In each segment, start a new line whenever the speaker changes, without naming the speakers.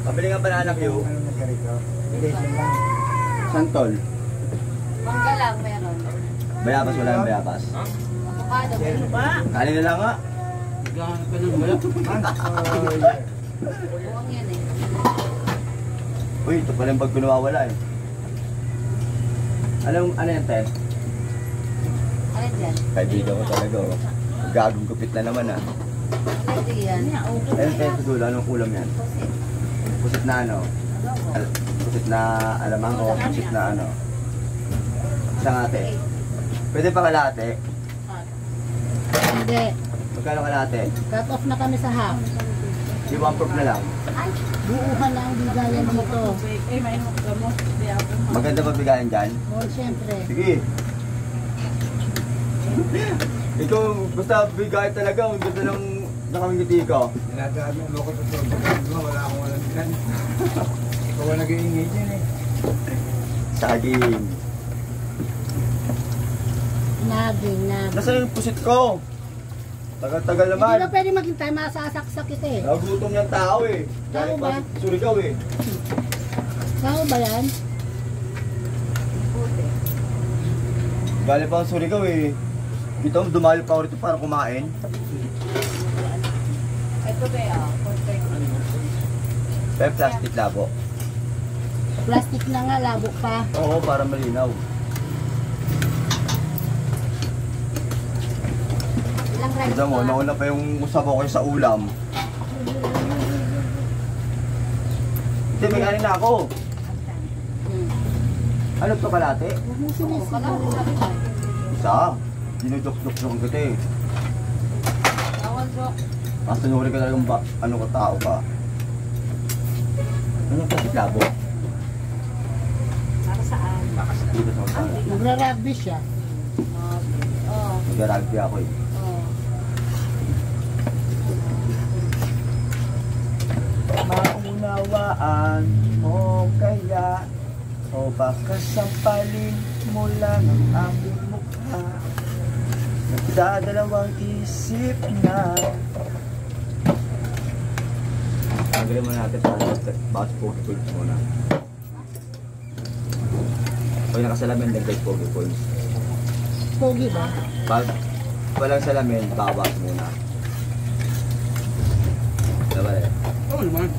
Pabili nga ba na anak yun?
Ano na siya rito? Station lang.
Santol.
Mangga lang meron.
Bayabas, wala yung bayabas.
Avocado. Ano ba?
Kanin na lang nga.
Naghahanap ka ng wala.
Buwang yan eh.
Uy, ito pala yung bag ko nawawala eh. Ano yan, Ten?
Ano dyan?
Kaibigan ko talaga oh. Gagong gupit na naman ah.
Ano yan?
Ayun, Ten, sa dulo, anong ulam yan? Pusit na ano? Pusit na alamang o pusit na ano? Isang ate. Pwede pa kalate?
Hindi.
Magkano kalate?
Cut off na kami sa half.
Yung one proof na lang.
Buuhan na ang bigayan dito.
Maganda ba bigayan dyan?
O, siyempre.
Sige. Ikaw, basta bigay talaga. Ang ganda ng nakangiti ko.
Dinadami ang loko sa sobrang. Wala akong walang bilan. Ikaw ang nag-iingay dyan eh.
Saging.
Naging.
Nasaan yung pusit ko? Tagal-tagal naman.
Hindi na pwede maghintay, masasaksak ito eh.
Nagutom yung tao eh.
Tao ba?
Surigaw eh.
Sao ba yan?
Galing pa ang Surigaw eh. Dito, dumalo pa ako rito para kumain.
Ito ba yan?
Pero plastic labo.
Plastic na nga, labo pa.
Oo, para malinaw.
Ilang rice
Tignan mo, nauna pa yung usabaw ko sa ulam. Hindi, may kanin na ako. Ano to kalate?
Huwag mo sinisigaw.
Isa. Dinudok-dok-dok ang gati.
Tawag dok.
Basta nuri ka talagang ano ka tao ka. Ano yung plastic labo?
Para saan?
Dito sa usala.
Nagra-rugby siya.
Oo.
Nag-rugby ako eh.
Oo.
Maunawaan mo kaya o baka sampalin mo lang ang aming mukha. Nagdadalawang isip na. Tagalan mo natin para bakit pogi points muna. Pag nakasalamin, dagdag pogi points.
Pogi ba?
Pag walang salamin, bawas muna. Diba eh?
Oo naman.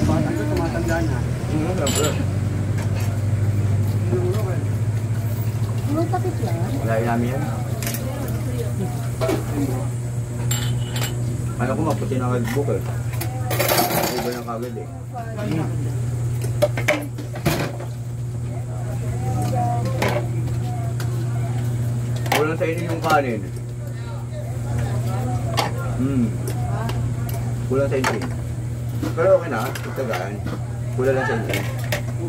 Bata ko tumatanda na.
Ano takip yan?
Wala namin yan. Ano ko maputi na kagbook eh. Iba na kagad eh. Kulang sa inyo yung kanin. Kulang sa inyo. Pero okay na, itagaan. Kulang lang sa inyo.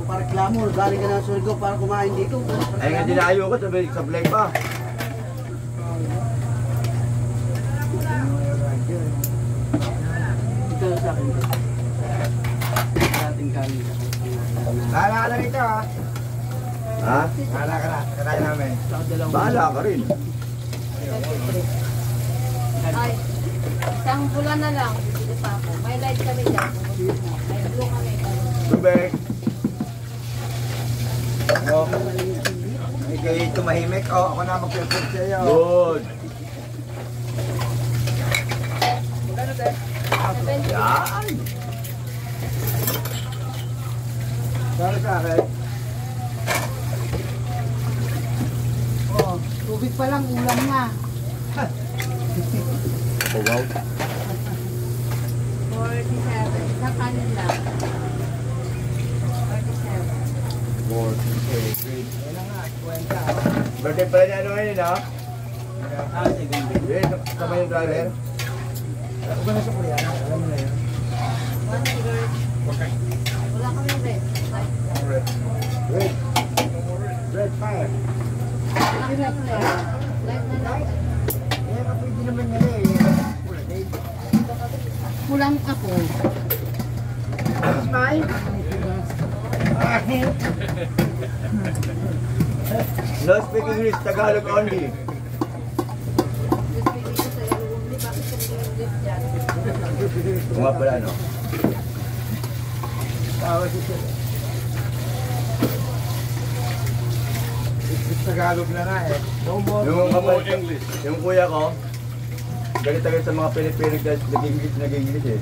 Para reklamo, galing ka na sa Surigao para kumain dito.
Ay nga dinayo ko, sa vlog pa.
Ito sa akin. Ating kanin. Bahala ka na rito ha.
Ha?
Bahala ka na. Kakain namin.
Bahala ka rin.
Ay, isang bulan na lang. Bibili pa ako. May light kami dyan. May blue kami.
Lubek. Oh. Ikaw tumahimik. Oh, ako na mag-prepare sa iyo. Good. Yan.
Para sa akin.
Oh, tubig pa lang, ulam na.
Oh, wow.
47. Isang kanin lang. 47.
4,
Yan na nga, kwenta.
birthday pala niya ano ngayon ha?
Sige.
Sabay yung driver.
Ako ba na sa kuya? Alam mo na yan.
One sugar. Wala kami red.
Red. Red. Red fire.
Wala kami red. Light na lang.
Eh, pwede naman nila eh.
Kulang ako.
Smile.
No speak English, Tagalog only.
Just bigay ko sa Lulubli. Bakit kami English dyan?
Kung nga pala, no?
Tapos ito. It's Tagalog na nga eh. No more.
Yung kapal, yung kuya ko, galit agad sa mga Pilipino guys, nag-English eh.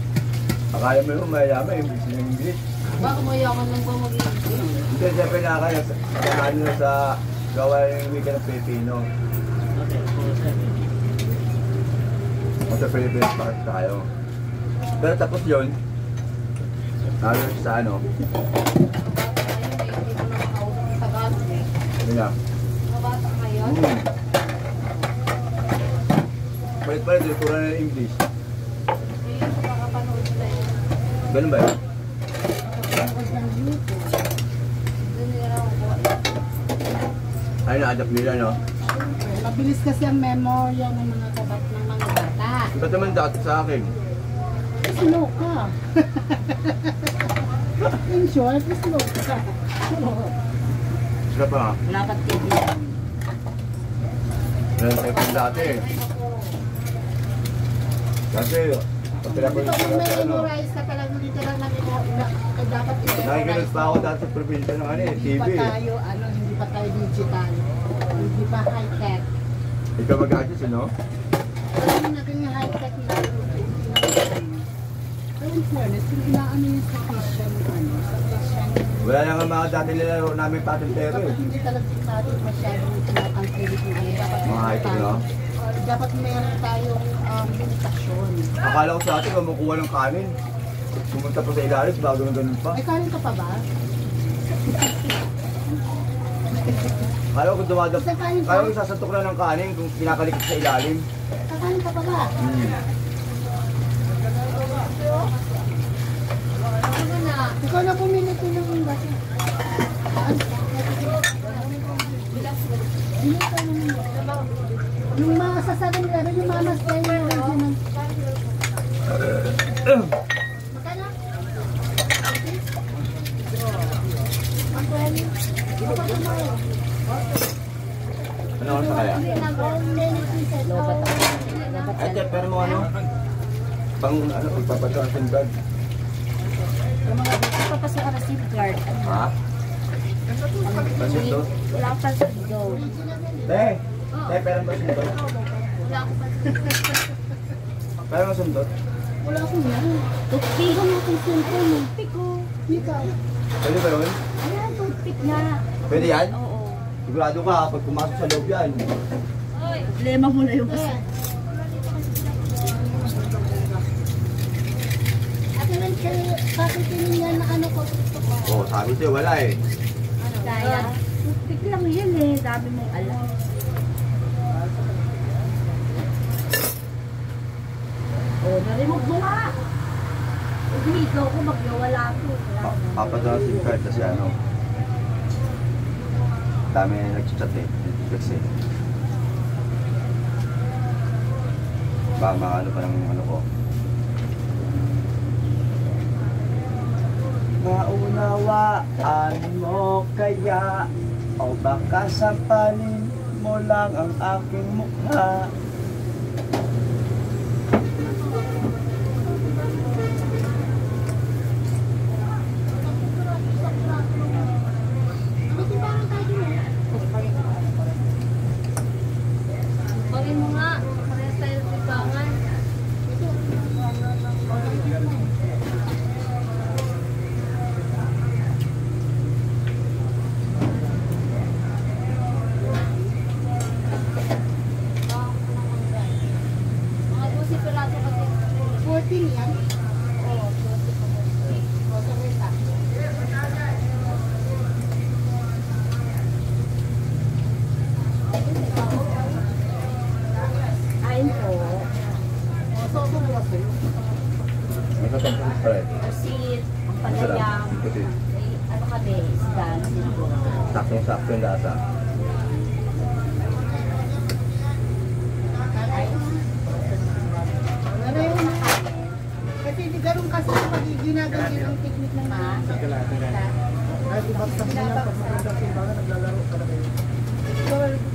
Akala mo yung mayayaman, English.
Baka mayaman lang ba mag-English?
Hindi, siyempre nakakaya sa gawa yung wika ng Pilipino. O sa Philippines pa tayo. Pero tapos yun, nalang sa ano,
Hindi mo na makausap ng Tagalog eh.
yun na.
Mga bata ngayon.
Palit-palit, tuturan na ng English.
Eh, makakapanood sila yun.
Ganun ba yun?
Tapos ng YouTube.
Doon nila ako.
Ay, na-adapt nila, no?
Mabilis kasi ang memorya ng mga kabat ng mga bata.
Ba't naman dati sa akin?
Slow ka. In short, slow ka.
Sila pa nga.
Dapat kaibigan.
Meron tayo pang dati eh. Kasi, pag pinapalit
Ito
ko
kung may
ano,
memorize ka talagang literal na memorize, dapat
nakikinig pa ako dati sa probinsya ng ano eh,
Hindi
TV
pa
eh.
tayo, hindi pa tayo digital. Hindi pa high-tech.
Ikaw mag-adjust, ano?
Alam mo naging high-tech na pero in fairness, kung inaano yung sa Christian, sa Christian,
Wala lang ang mga dati nilaro namin patintero
dapat
eh.
hindi talaga natin masyadong tinatangkilik ng ano. Dapat
Mga high-tech, no?
Dapat meron tayong limitasyon.
Akala ko sa atin, kumukuha ng kanin. Pumunta pa sa ilalim, bago na ganun pa.
Ay, kanin ka pa ba?
Kala ko dumadap.
Sa kanin pa?
Kaya ko sasantok na ng kanin kung kinakalikot sa ilalim.
Kakanin ka pa ba?
Ano na?
Ikaw na pumili ko ng iba. Hindi ka naman. Yung mga sa 7-Eleven, yung mama's day na lang. Magkano?
Ano oras na kaya? Ay, te, pero mo ano? Pang ano, pagpapadaan sa bag.
Papasok ka na safeguard.
Ha? Pansin to?
Wala ka pa sa go.
Te! Te, pero mo sundot?
Wala ako pa.
Pero mo sundot?
Wala akong yan.
Toothpick.
Ikaw na kung cellphone mo.
Toothpick ko.
Ikaw.
Pwede ba yun?
Ayan, toothpick na.
Pwede yan?
Oo.
Sigurado ka, pag pumasok sa loob yan.
Problema mo na yung kasi.
Ate Ren, bakit yun yan na ano ko?
Oo, sabi sa'yo, wala eh.
Kaya, toothpick lang yun eh. Dami mong alam. Oh, na-remove mo nga. Hindi, ikaw ko magyawala ko.
Papadala SIM card kasi ano. Dami nag-chat eh. Kasi. Baka mga ano pa ng ano ko. Naunawaan mo kaya o baka sampalin mo lang ang aking mukha.
Pagin mo nga. Parehas tayo ng tibangan. Mga 12 piraso kasi.
14 yan?
Oo, 12 pa.
O, sa renta.
Kain po.
O, so, mo sa'yo.
May katampulis pa rin.
Pusit, ang panayam.
Puti.
Ano kami, isda, silo.
Saktong-sakto yung lasa.
Ano yun? Kasi di ganun kasi pag ginaganyan ang technique ng mga.
Ay, ibang sabi niya, pag maganda sa ibangan, naglalaro ka na kayo. Ito,